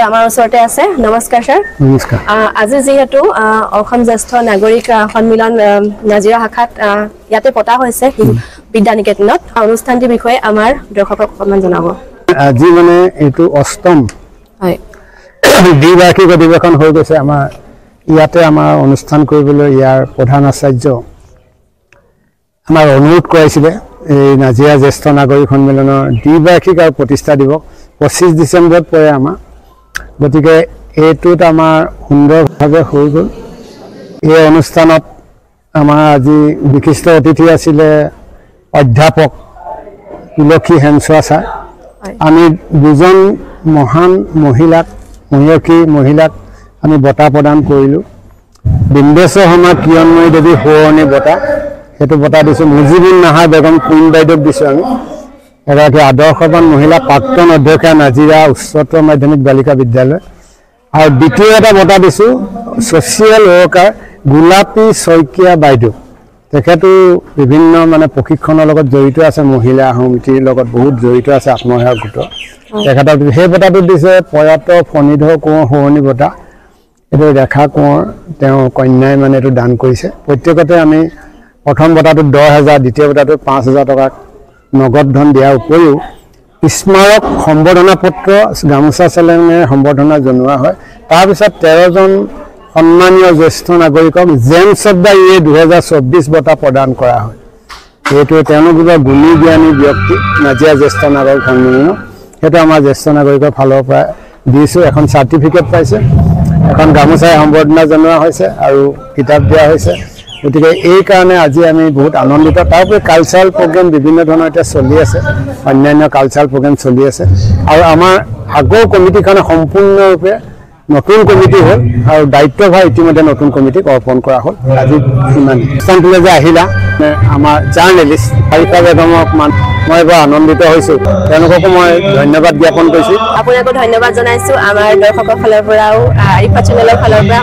আমাৰ ওচৰতে আছে নমস্কাৰ স্যাৰ নমস্কাৰ আজি যেহেতু অসম জ্যেষ্ঠ নাগৰিক সন্মিলন নাজিৰা শাখাত ইয়াতে পতা হৈছে বিদ্যানিকেতনত অনুষ্ঠানটিৰ বিষয়ে আমাৰ দৰ্শকক অকমান জনাব আজি মানে এইটো অষ্টম হয় দ্বিবাৰ্ষিক অধিৱেশন হৈ গৈছে আমাৰ ইয়াতে আমাৰ অনুষ্ঠান কৰিবলৈ ইয়াৰ প্ৰধান আচাৰ্য আমাৰ অনুৰোধ কৰাইছিলে এই নাজিৰা জ্যেষ্ঠ নাগৰিক সন্মিলনৰ দ্বিবাৰ্ষিক আৰু প্ৰতিষ্ঠা দিৱস 25 ডিচেম্বৰত পৰে আমাৰ গতিকে এইটোত আমাৰ সুন্দৰভাৱে হৈ গ'ল এই অনুষ্ঠানত আমাৰ আজি বিশিষ্ট অতিথি আছিলে অধ্যাপক তুলসী হেমচোৱা ছাৰ আমি দুজন মহান মহিলাক আমি বঁটা প্ৰদান কৰিলোঁ বিন্দেশ্বৰ শৰ্মা কিৰণময়ী দেৱী সোঁৱৰণী বঁটা সেইটো বঁটা দিছোঁ মুজিবুন নাহাৰ বেগম কুইন বাইদেউক দিছোঁ আমি এগৰাকী আদৰ্শৱান মহিলা প্ৰাক্তন অধ্যক্ষা নাজিৰা উচ্চতৰ মাধ্যমিক বালিকা বিদ্যালয় আৰু দ্বিতীয় এটা বঁটা দিছোঁ ছ'চিয়েল ৱৰ্কাৰ গোলাপী শইকীয়া বাইদেউ তেখেতো বিভিন্ন মানে প্ৰশিক্ষণৰ লগত জড়িত আছে মহিলা সমিতিৰ লগত বহুত জড়িত আছে আত্মসহায়ক গোটৰ তেখেতক সেই বঁটাটো দিছে প্ৰয়াত ফণীধৰ কোঁৱৰ সোঁৱৰণী বঁটা এইটো ৰেখা কোঁৱৰ তেওঁ কন্যাই মানে এইটো দান কৰিছে প্ৰত্যেকতে আমি প্ৰথম বঁটাটো 10,000 দ্বিতীয় বঁটাটো 5,000 টকা নগদ ধন দিয়াৰ উপৰিও স্মাৰক সম্বৰ্ধনা পত্ৰ গামোচা চেলেঙে সম্বৰ্ধনা জনোৱা হয় তাৰপিছত 13জন সন্মানীয় জ্যেষ্ঠ নাগৰিকক জেমছ অফ দ্য ইয়েৰ 2024 বঁটা প্ৰদান কৰা হয় এইটো তেওঁলোক গুণী জ্ঞানী ব্যক্তি নাজিৰা জ্যেষ্ঠ নাগৰিক সন্মিলন সেইটো আমাৰ জ্যেষ্ঠ নাগৰিকৰ ফালৰ পৰা দিছোঁ এখন চাৰ্টিফিকেট পাইছে এখন গামোচাই সম্বৰ্ধনা জনোৱা হৈছে আৰু কিতাপ দিয়া হৈছে গতিকে এই কাৰণে আজি আমি বহুত আনন্দিত তাৰোপৰি কালচাৰেল প্ৰগ্ৰেম বিভিন্ন ধৰণৰ এতিয়া চলি আছে অন্যান্য কালচাৰেল প্ৰগ্ৰেম চলি আছে আৰু আমাৰ আগৰ কমিটিখনে সম্পূৰ্ণৰূপে নতুন কমিটি হ'ল আৰু দায়িত্বভাৰ ইতিমধ্যে নতুন কমিটিক অৰ্পণ কৰা হ'ল আজি ইমান অনুষ্ঠানটোলৈ যে আহিলা আমাৰ জাৰ্নেলিষ্ট পাৰিকা বেগমক মই বৰ আনন্দিত হৈছোঁ তেওঁলোককো মই ধন্যবাদ জ্ঞাপন কৰিছোঁ আপোনাকো ধন্যবাদ জনাইছোঁ আমাৰ দৰ্শকৰ ফালৰ পৰাও আৰিফা চেনেলৰ ফালৰ পৰা